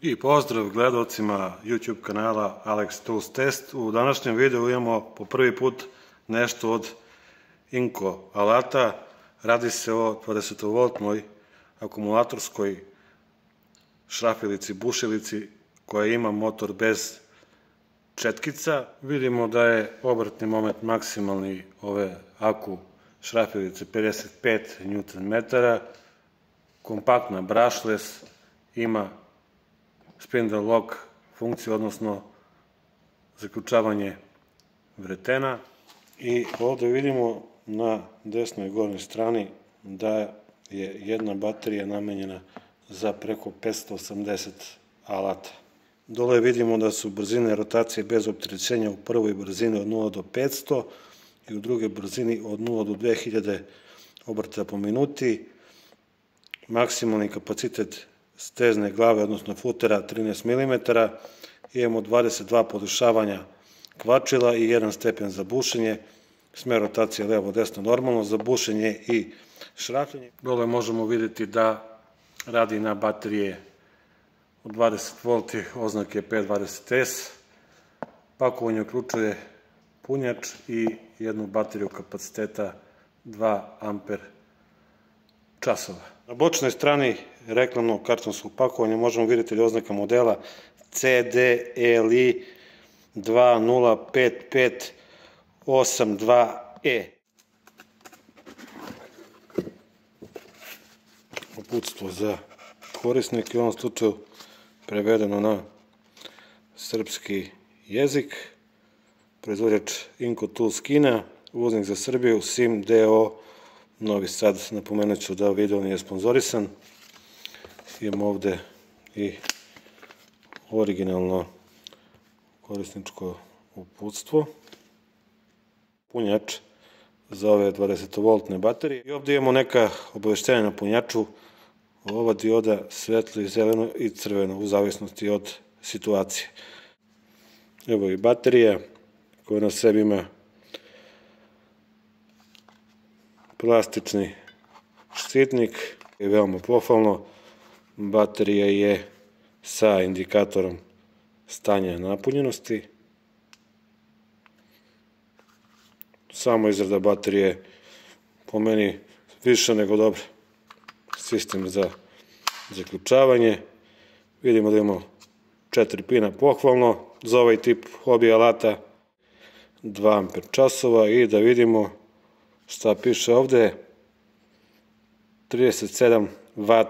I pozdrav gledalcima YouTube kanala Alex Tools Test. U današnjem videu imamo po prvi put nešto od Inco alata. Radi se o 20V akumulatorskoj šrafilici, bušilici koja ima motor bez četkica. Vidimo da je obrtni moment maksimalni ove aku šrafilice 55 Nm. Kompaktna brushless, ima spindle lock funkciju, odnosno zaključavanje vretena. I ovdje vidimo na desnoj gornjoj strani da je jedna baterija namenjena za preko 580 alata. Dole vidimo da su brzine rotacije bez opterećenja u prvoj brzini od 0 do 500 i u drugoj brzini od 0 do 2000 obrta po minuti. Maksimalni kapacitet stezne glave, odnosno futera 13 mm. Imamo 22 podešavanja kvačila i 1 stepen za bušenje. Smer rotacije levo-desno normalno za bušenje i šrafljenje. Dole možemo vidjeti da radi na baterije od 20V oznake P20S. Pakovanje uključuje punjač i jednu bateriju kapaciteta 2 Ah. Na bočnoj strani reklamnog kartonskog pakovanja možemo vidjeti oznaka modela CDLI 205582E. Uputstvo za korisnike, u ovom slučaju prevedeno na srpski jezik. Proizvođač Inco Tools Kina, uvoznik za Srbiju, SIM DO Novi Sad. Napomenut ću da video nije sponzorisan. Imamo ovdje i originalno korisničko uputstvo, punjač za ove 20V baterije. I ovdje imamo neka obaveštenja na punjaču. Ova dioda svetlo i zeleno i crveno u zavisnosti od situacije. Evo i baterija koja na sebi ima plastični štitnik. Je veoma pohvalno. Baterija je sa indikatorom stanja napunjenosti. Samo izrada baterije po meni više nego dobra. Sistem za zaključavanje. Vidimo da imamo 4 pina, pohvalno za ovaj tip hobi alata, 2 Ah i da vidimo šta piše ovdje, 37 W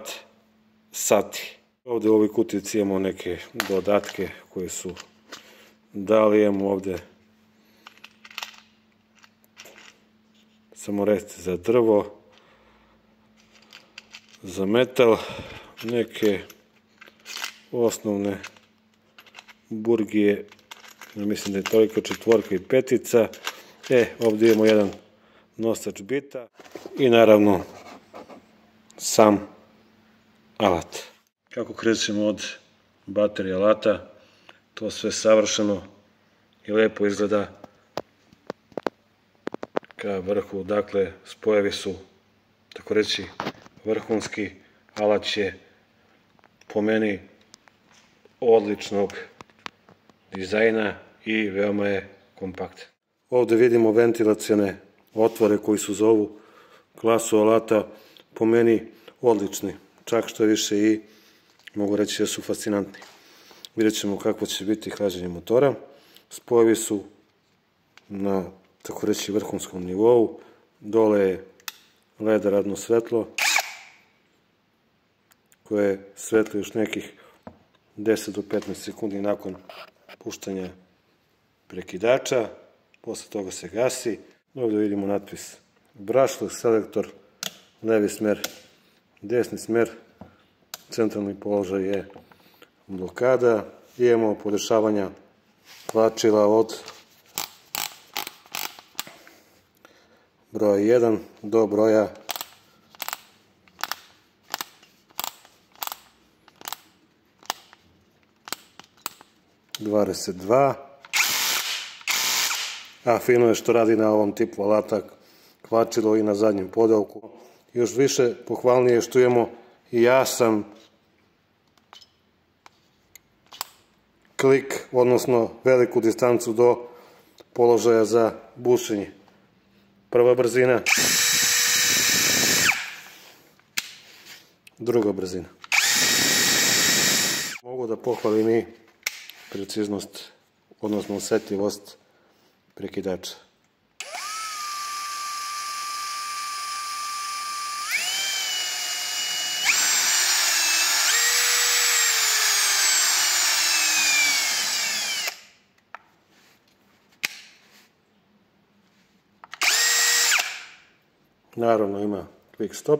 sati. Ovdje u ovoj kutici imamo neke dodatke koje su dali. Imamo ovdje samorez za drvo, za metal, neke osnovne burgije, mislim da je toliko 4 i 5. Ovdje imamo jedan nosač bita i naravno sam alat. Kako krećemo od baterije alata, to sve savršeno i lepo izgleda ka vrhu. Dakle, spojevi su, tako reći, vrhunski. Alat je po meni odličnog dizajna i veoma je kompaktan. Ovdje vidimo ventilacione otvore koji su za ovu klasu alata po meni odlični. Čak što više i mogu reći da su fascinantni. Vidjet ćemo kako će biti hlađenje motora. Spojevi su na, tako reći, vrhunskom nivou. Dole je LED radno svetlo koje svetli još nekih 10 do 15 sekundi nakon puštanja prekidača. Posle toga se gasi. Ovdje vidimo natpis brushless selektor, levi smer, desni smer, centralni položaj je blokada. Imamo podešavanja kvačila od broja 1 do broja 22. A fino je što radi na ovom tipu alata kvačilo i na zadnjem podovku. Još više pohvalnije što imamo i jasan klik, odnosno veliku distancu do položaja za bušenje. Prva brzina, druga brzina. Mogu da pohvalim i preciznost, odnosno osetljivost prekidača. Naravno ima quick stop.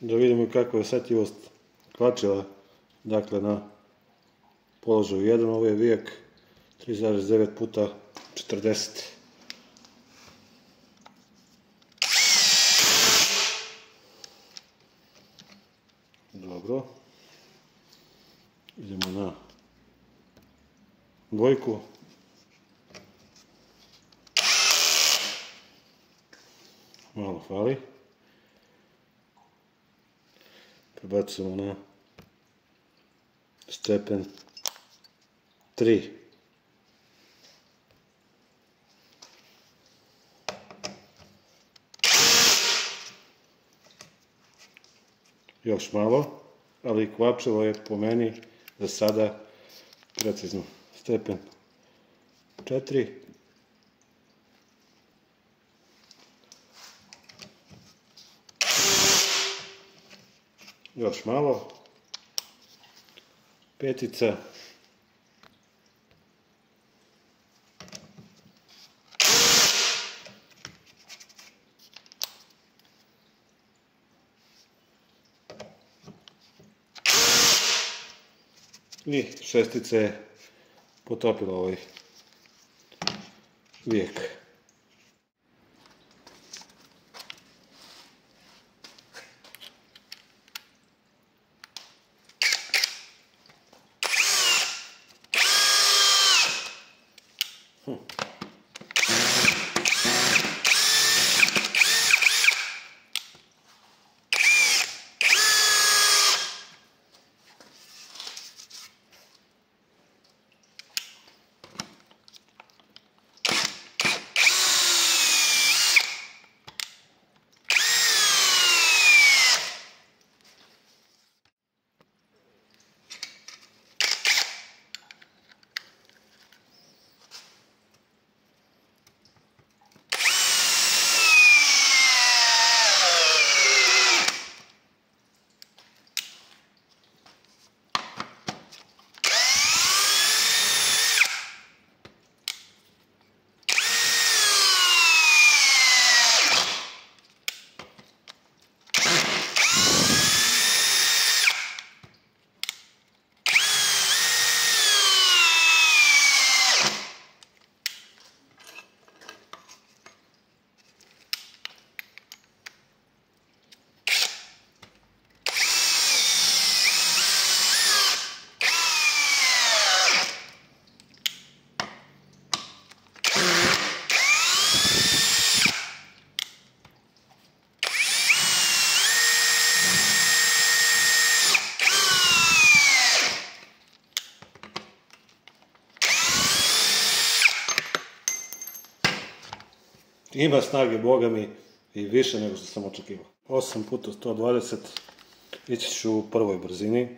Da vidimo kakva je osetljivost kvačila, dakle na položaju 1, ovo je vijek 3,9 puta 40. Dobro. Idemo na dvojku. Malo fali. Prebacujemo na stepen 3. Još malo, ali kvačilo je po meni za sada precizno. Stepen 4. Još malo. Petica. I šestica je potopila ovaj vijek. Ima snage, boga mi, i više nego što sam očekivao. 8 puta 120, ići ću u prvoj brzini.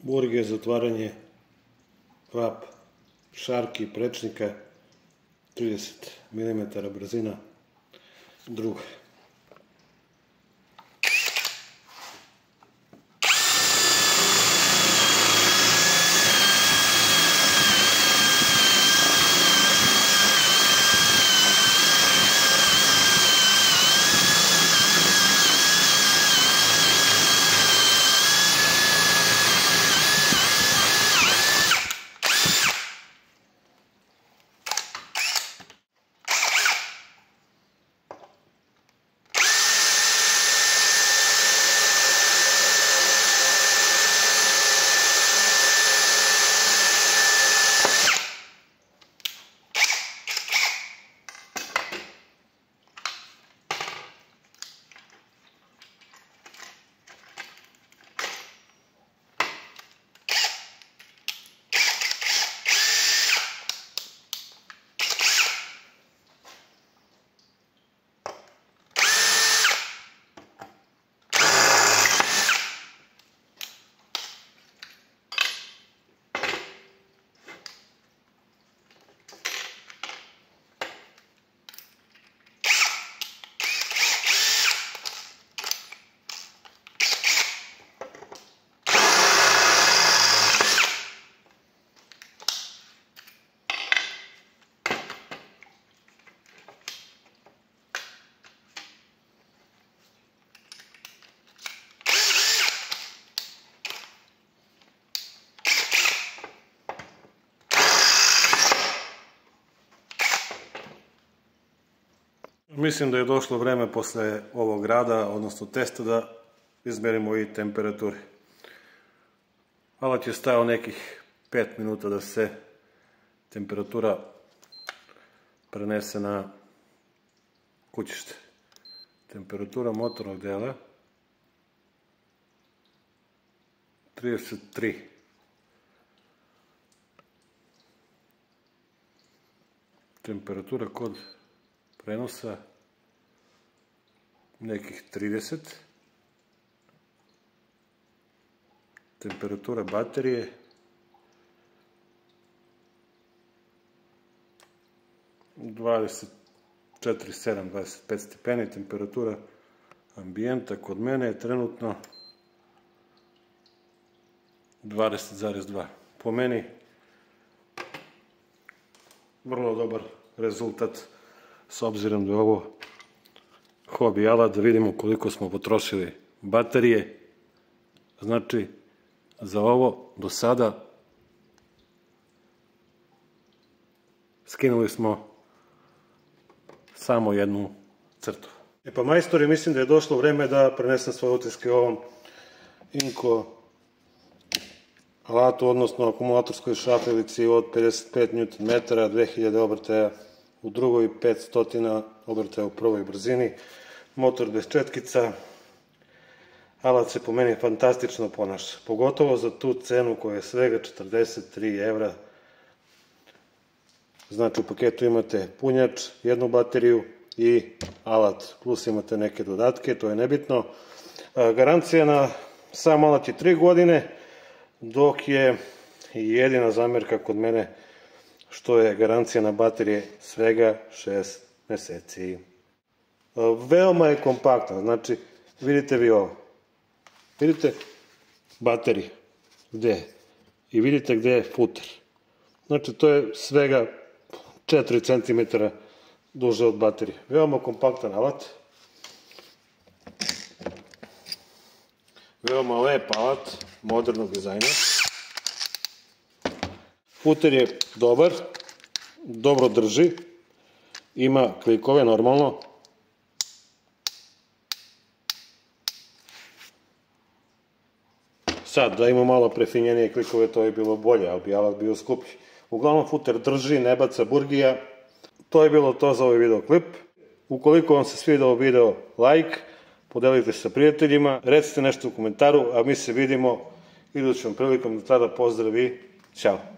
Burge za otvaranje klap šarki prečnika, 30 mm brzina, druga. Mislim da je došlo vreme posle ovog rada, odnosno testa, da izmerimo i temperature. Alat je stajao nekih 5 minuta da se temperatura prenese na kućište. Temperatura motornog dela 33. Temperatura kod prenosa nekih 30. Temperatura baterije 24,7-25 stepeni. Temperatura ambijenta kod mene je trenutno 20,2. Po meni vrlo dobar rezultat, s obzirom da je ovo hobi alat, da vidimo koliko smo potrošili baterije. Znači, za ovo do sada skinuli smo samo jednu crtu. Pa majstori, mislim da je došlo vreme da prenesem svoje utiske o ovom Inko alatu, odnosno akumulatorskoj šrafilici od 55 Nm, 2000 obrtaja u drugoj, 500 obrtaja u prvoj brzini, motor bez četkica. Alat se po meni fantastično ponaša, pogotovo za tu cenu koja je svega 43 evra. Znači, u paketu imate punjač, jednu bateriju i alat, plus imate neke dodatke, to je nebitno. Garancija na sam alat je 3 godine, dok je jedina zamerka kod mene što je garancija na baterije svega 6 meseci. Veoma je kompaktan, znači vidite vi ovo. Vidite baterije, gde je? I vidite gde je futer. Znači to je svega 4 cm duže od baterije. Veoma kompaktan alat. Veoma lep alat, modernog dizajna. Futer je dobar, dobro drži, ima klikove normalno. Sad, da ima malo prefinjenije klikove, to je bilo bolje, ali bi alat bio skuplji. Uglavnom, futer drži, ne baca burgija. To je bilo to za ovaj videoklip. Ukoliko vam se svidao video, like, podelite se sa prijateljima, recite nešto u komentaru, a mi se vidimo idućom prilikom. Do tada pozdrav i ćao!